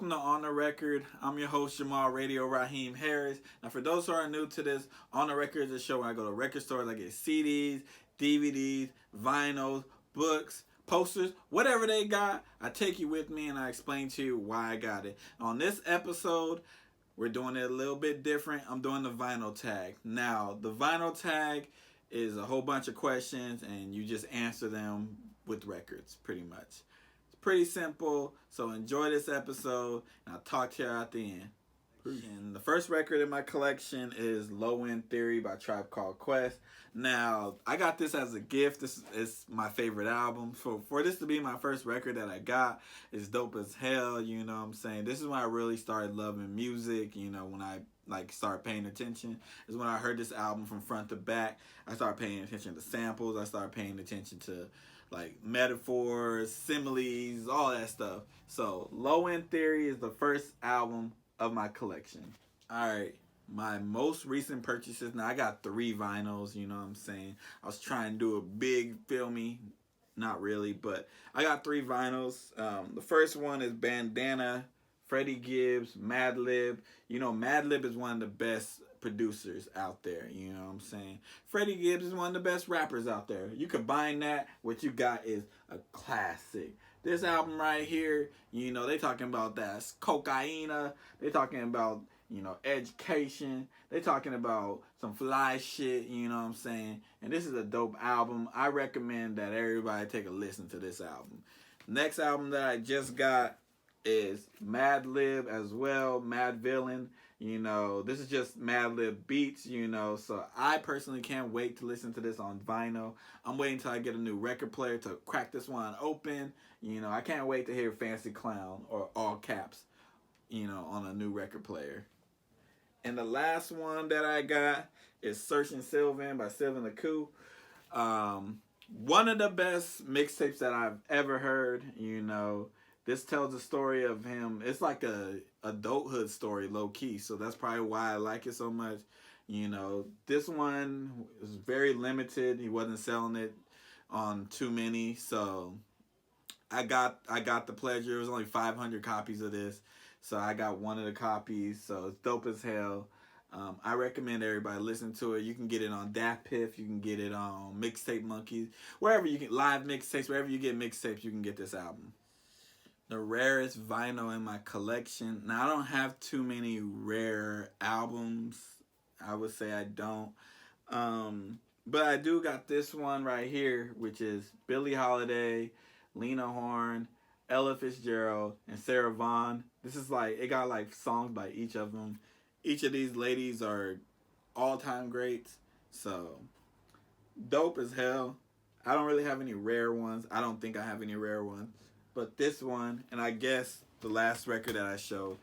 welcome to On the Record. I'm your host, Jamal Radio Raheem Harris. Now, for those who are new to this, On the Record is a show where I go to record stores, I get CDs, DVDs, vinyls, books, posters, whatever they got. I take you with me and I explain to you why I got it. On this episode, we're doing it a little bit different. I'm doing the vinyl tag. Now, the vinyl tag is a whole bunch of questions and you just answer them with records, pretty much. Pretty simple, so enjoy this episode, and I'll talk to you at the end. And the first record in my collection is Low End Theory by Tribe Called Quest. Now, I got this as a gift. This is my favorite album. For this to be my first record that I got, it's dope as hell, you know what I'm saying? This is when I really started loving music, you know, when I start paying attention. Is when I heard this album from front to back. I started paying attention to samples. I started paying attention to metaphors, similes, all that stuff. So Low End Theory is the first album of my collection. Alright, my most recent purchases. Now I got 3 vinyls, you know what I'm saying? I was trying to do a big, feel me? Not really, but I got 3 vinyls. The first one is Bandana, Freddie Gibbs, Madlib. You know, Madlib is one of the best producers out there, you know what I'm saying? Freddie Gibbs is one of the best rappers out there. You combine that, what you got is a classic. This album right here, you know, they talking about that cocaine, they talking about, you know, education, they talking about some fly shit, you know what I'm saying? And this is a dope album. I recommend that everybody take a listen to this album. Next album that I just got is Madlib as well, Mad Villain. You know, this is just Madlib beats, you know, so I personally can't wait to listen to this on vinyl. I'm waiting until I get a new record player to crack this one open. You know, I can't wait to hear Fancy Clown or All Caps, you know, on a new record player. And the last one that I got is Searching Sylvan by Sylvan the Coup. One of the best mixtapes that I've ever heard, you know. This tells the story of him. It's like a adulthood story, low key. So that's probably why I like it so much. You know, this one was very limited. He wasn't selling it on too many. So I got the pleasure. It was only 500 copies of this. So I got one of the copies. So it's dope as hell. I recommend everybody listen to it. You can get it on DatPiff. You can get it on Mixtape Monkeys. Wherever you get live mixtapes, wherever you get mixtapes, you can get this album. The rarest vinyl in my collection. Now, I don't have too many rare albums. I would say I don't. But I do got this one right here, which is Billie Holiday, Lena Horne, Ella Fitzgerald, and Sarah Vaughan. This is it got songs by each of them. Each of these ladies are all-time greats. So, dope as hell. I don't really have any rare ones. I don't think I have any rare ones. But this one, and I guess the last record that I showed,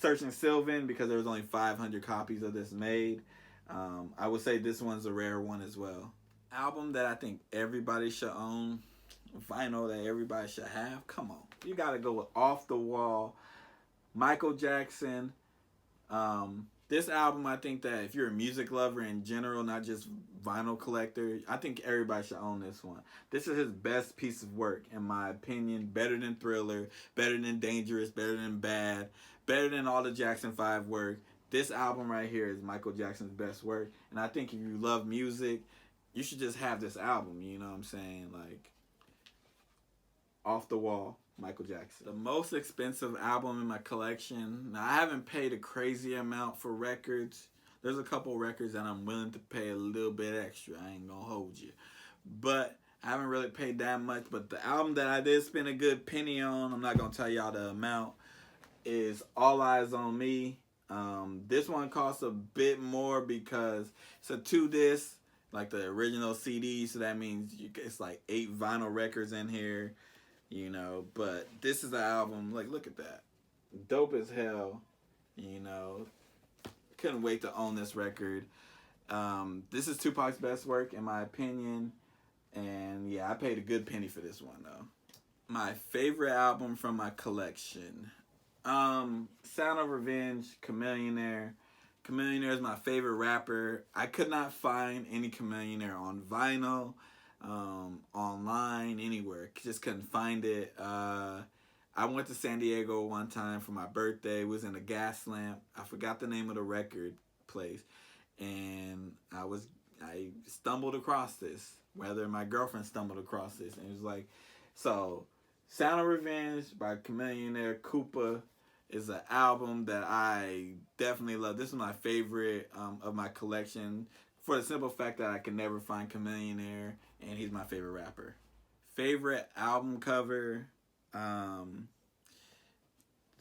Searching Sylvan, because there was only 500 copies of this made. I would say this one's a rare one as well. Album that I think everybody should own, vinyl that everybody should have. Come on, you gotta go with Off the Wall, Michael Jackson. This album, I think that if you're a music lover in general, not just vinyl collector, I think everybody should own this one. This is his best piece of work, in my opinion. Better than Thriller, better than Dangerous, better than Bad, better than all the Jackson 5 work. This album right here is Michael Jackson's best work. And I think if you love music, you should just have this album, you know what I'm saying? Off the Wall, Michael Jackson. The most expensive album in my collection. Now, I haven't paid a crazy amount for records. There's a couple records that I'm willing to pay a little bit extra. I ain't gonna hold you. But I haven't really paid that much. But the album that I did spend a good penny on, I'm not gonna tell y'all the amount, is All Eyes on Me. This one costs a bit more because it's a 2-disc, like the original CD. So that means it's 8 vinyl records in here. You know, but this is the album. Look at that. Dope as hell. You know, couldn't wait to own this record. This is Tupac's best work, in my opinion. And yeah, I paid a good penny for this one, though. My favorite album from my collection. Sound of Revenge, Chamillionaire. Chamillionaire is my favorite rapper. I could not find any Chamillionaire on vinyl. Online, anywhere. Just couldn't find it. I went to San Diego one time for my birthday. It was in a gas lamp. I forgot the name of the record place, and I stumbled across this. Whether my girlfriend stumbled across this, and it was like, so Sound of Revenge by Chameleonaire Koopa is an album that I definitely love. This is my favorite of my collection for the simple fact that I can never find Chameleonaire, and he's my favorite rapper. Favorite album cover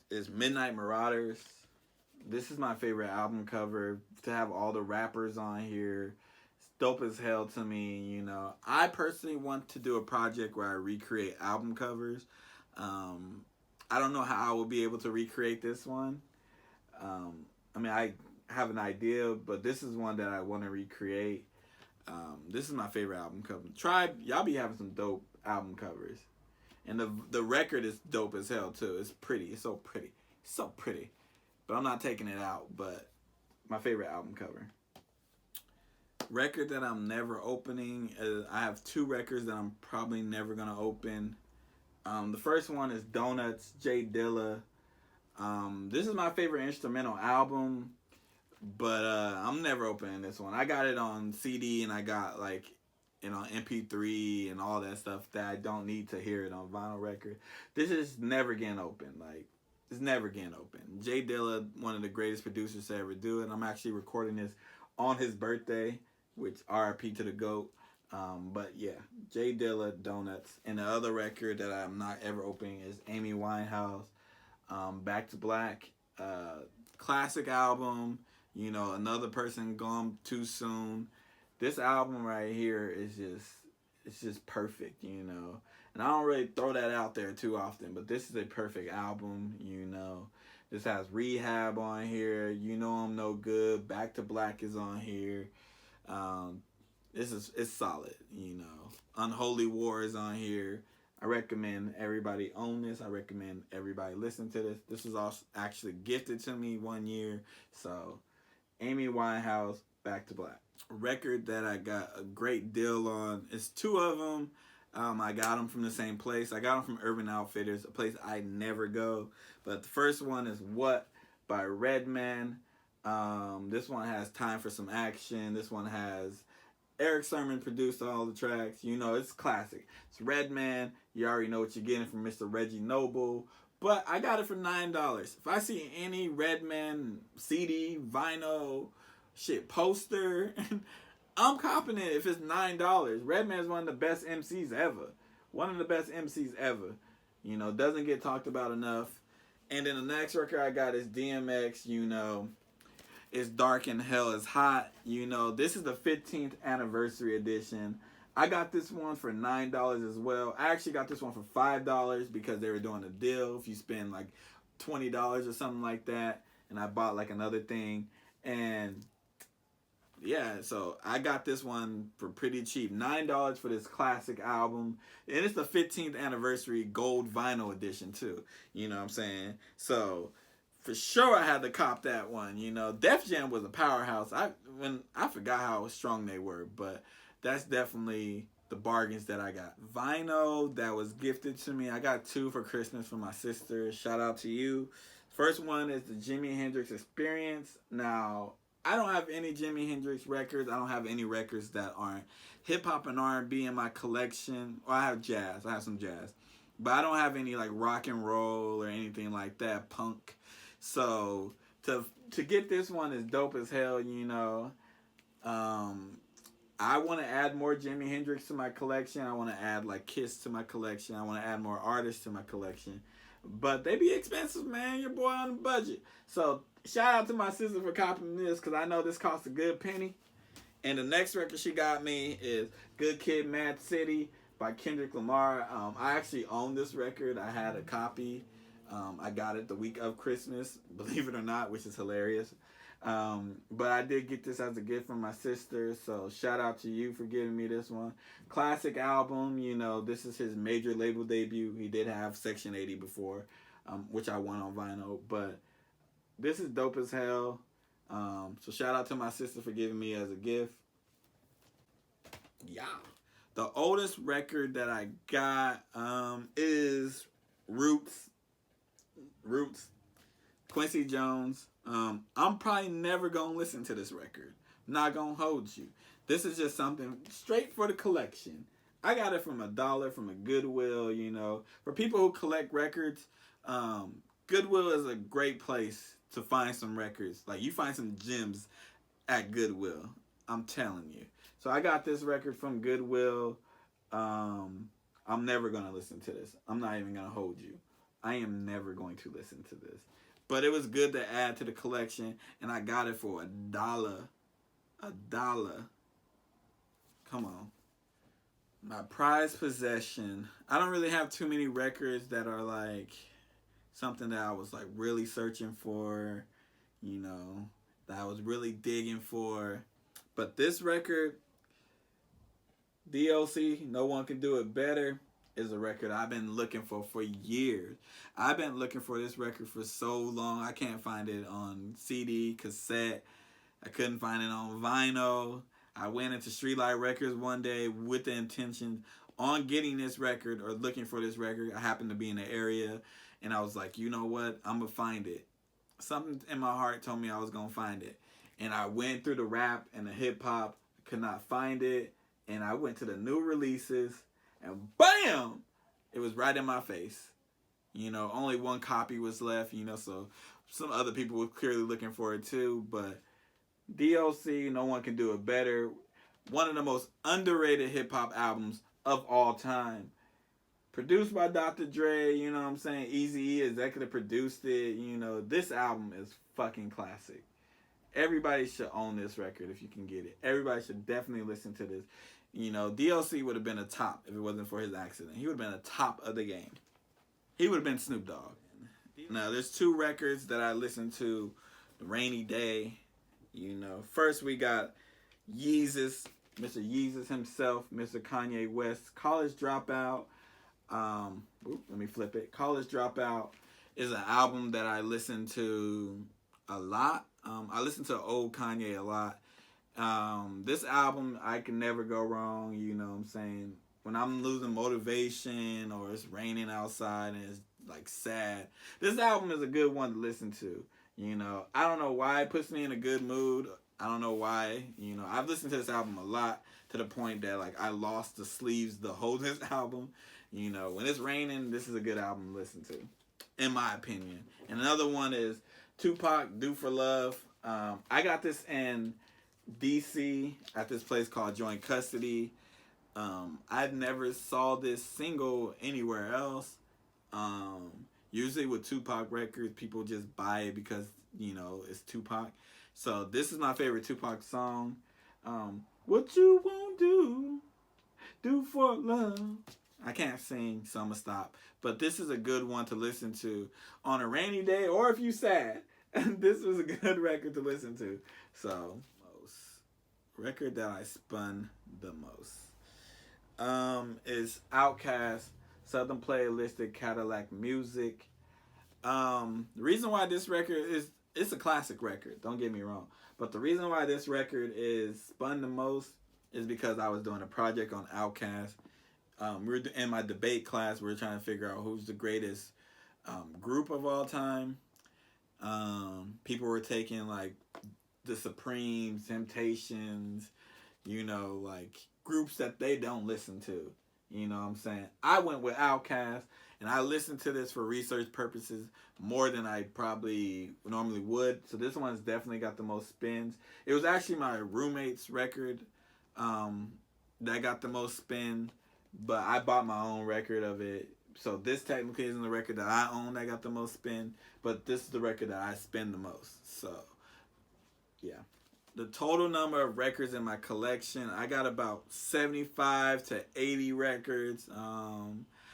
is Midnight Marauders. This is my favorite album cover. To have all the rappers on here, it's dope as hell to me. You know, I personally want to do a project where I recreate album covers. I don't know how I will be able to recreate this one. I mean, I have an idea, but this is one that I want to recreate. This is my favorite album cover. Tribe, y'all be having some dope album covers. And the record is dope as hell too. It's pretty. It's so pretty. It's so pretty. But I'm not taking it out. But my favorite album cover. Record that I'm never opening. I have 2 records that I'm probably never going to open. The first one is Donuts, J Dilla. This is my favorite instrumental album. But I'm never opening this one. I got it on CD and I got like, you know, MP3 and all that stuff that I don't need to hear it on vinyl record. This is never getting open. Like, it's never getting open. J Dilla, one of the greatest producers to ever do it. I'm actually recording this on his birthday, which RIP to the GOAT. But yeah, J Dilla, Donuts. And the other record that I'm not ever opening is Amy Winehouse, Back to Black. Classic album. You know, another person gone too soon. This album right here is it's just perfect, you know. And I don't really throw that out there too often, but this is a perfect album, you know. This has Rehab on here. You Know I'm No Good. Back to Black is on here. It's solid, you know. Unholy War is on here. I recommend everybody own this. I recommend everybody listen to this. This was also actually gifted to me one year. So, Amy Winehouse, Back to Black. Record that I got a great deal on. It's 2 of them. I got them from the same place. I got them from Urban Outfitters, a place I never go. But the first one is What by Redman. This one has Time for Some Action. This one has Eric Sermon produced all the tracks. You know, it's classic. It's Redman. You already know what you're getting from Mr. Reggie Noble. But I got it for $9. If I see any Redman CD, vinyl, poster, I'm copping it if it's $9. Redman's one of the best MCs ever. One of the best MCs ever. You know, doesn't get talked about enough. And then the next record I got is DMX, you know. It's Dark and Hell is Hot. You know, this is the 15th anniversary edition. I got this one for $9 as well. I actually got this one for $5 because they were doing a deal. If you spend like $20 or something like that. And I bought like another thing. And yeah, so I got this one for pretty cheap. $9 for this classic album. And it's the 15th anniversary gold vinyl edition too. You know what I'm saying? So for sure I had to cop that one. You know, Def Jam was a powerhouse. I forgot how strong they were, but that's definitely the bargains that I got. Vinyl that was gifted to me. I got 2 for Christmas from my sister. Shout out to you. First one is the Jimi Hendrix Experience. Now, I don't have any Jimi Hendrix records. I don't have any records that aren't hip-hop and R&B in my collection. Well, I have jazz. I have some jazz. But I don't have any like rock and roll or anything like that, punk. So, to get this one is dope as hell, you know. I want to add more Jimi Hendrix to my collection. I want to add like Kiss to my collection. I want to add more artists to my collection. But they be expensive, man. Your boy on a budget. So shout out to my sister for copying this because I know this cost a good penny. And the next record she got me is Good Kid, Mad City by Kendrick Lamar. I actually own this record. I had a copy. I got it the week of Christmas, believe it or not, which is hilarious. But I did get this as a gift from my sister, so shout out to you for giving me this one. Classic album, you know, this is his major label debut. He did have Section 80 before, which I won on vinyl, but this is dope as hell. So shout out to my sister for giving me as a gift. Yeah. The oldest record that I got is Roots Roots, Quincy Jones. I'm probably never gonna listen to this record. Not gonna hold you. This is just something straight for the collection. I got it from $1 from a Goodwill. You know, for people who collect records, Goodwill is a great place to find some records. Like you find some gems at Goodwill. I'm telling you. So I got this record from Goodwill. I'm never gonna listen to this. I'm not even gonna hold you. I am never going to listen to this. But it was good to add to the collection, and I got it for $1. $1. Come on. My prized possession. I don't really have too many records that are like something that I was like really searching for, you know, that I was really digging for. But this record, DLC, No One Can Do It Better, is a record I've been looking for years. I've been looking for this record for so long. I can't find it on CD, cassette. I couldn't find it on vinyl. I went into Streetlight Records one day with the intention on getting this record or looking for this record. I happened to be in the area, and I was like, you know what? I'm going to find it. Something in my heart told me I was going to find it. And I went through the rap and the hip-hop, could not find it. And I went to the new releases, and BAM! It was right in my face. You know, only one copy was left, you know, so some other people were clearly looking for it too. But DLC, No One Can Do It Better. One of the most underrated hip-hop albums of all time. Produced by Dr. Dre, you know what I'm saying? Eazy-E executive produced it. You know, this album is fucking classic. Everybody should own this record if you can get it. Everybody should definitely listen to this. You know, DLC would have been a top if it wasn't for his accident. He would have been a top of the game. He would have been Snoop Dogg. Now, there's two records that I listened to. Rainy Day. You know, first we got Yeezus, Mr. Yeezus himself, Mr. Kanye West, College Dropout. Let me flip it. College Dropout is an album that I listen to a lot. I listen to old Kanye a lot. This album, I can never go wrong, you know what I'm saying? When I'm losing motivation or it's raining outside and it's like sad, this album is a good one to listen to. You know, I don't know why it puts me in a good mood. I don't know why. You know, I've listened to this album a lot to the point that like I lost the sleeves to hold this album. You know, when it's raining, this is a good album to listen to, in my opinion. And another one is Tupac, Do For Love. I got this in DC at this place called Joint Custody. I never saw this single anywhere else. Usually with Tupac records, people just buy it because, you know, it's Tupac. So this is my favorite Tupac song. What you won't do for love. I can't sing, so I'm going to stop. But this is a good one to listen to on a rainy day or if you sad. This was a good record to listen to. So, record that I spun the most is Outkast, Southern Playalistic Cadillac Music. The reason why this record is, it's a classic record, don't get me wrong, but the reason why this record is spun the most is because I was doing a project on Outkast. We were in my debate class. We were trying to figure out who's the greatest group of all time. People were taking like the Supremes, Temptations, you know, like groups that they don't listen to. You know what I'm saying? I went with Outkast, and I listened to this for research purposes more than I probably normally would. So this one's definitely got the most spins. It was actually my roommate's record that got the most spin, but I bought my own record of it. So this technically isn't the record that I own that got the most spin, but this is the record that I spend the most. So, yeah. The total number of records in my collection, I got about 75 to 80 records.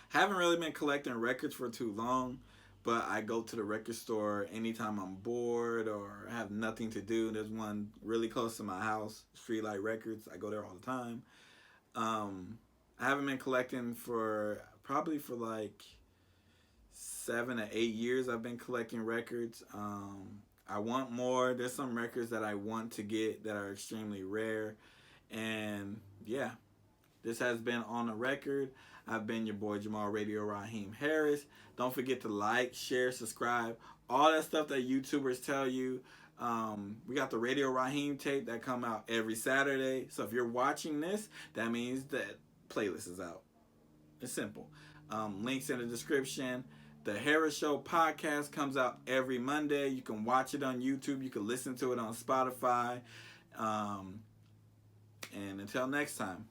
Haven't really been collecting records for too long, but I go to the record store anytime I'm bored or have nothing to do. There's one really close to my house, Streetlight Records. I go there all the time. I haven't been collecting for probably for like 7 to 8 years. I've been collecting records. I want more. There's some records that I want to get that are extremely rare. And yeah, This has been On the Record. I've been your boy Jamal Radio Raheem Harris. Don't forget to like, share, subscribe, all that stuff that YouTubers tell you. We got the Radio Raheem tape that come out every Saturday. So if you're watching this, that means that playlist is out. It's simple. Links in the description. The Harris Show podcast comes out every Monday. You can watch it on YouTube. You can listen to it on Spotify. And until next time.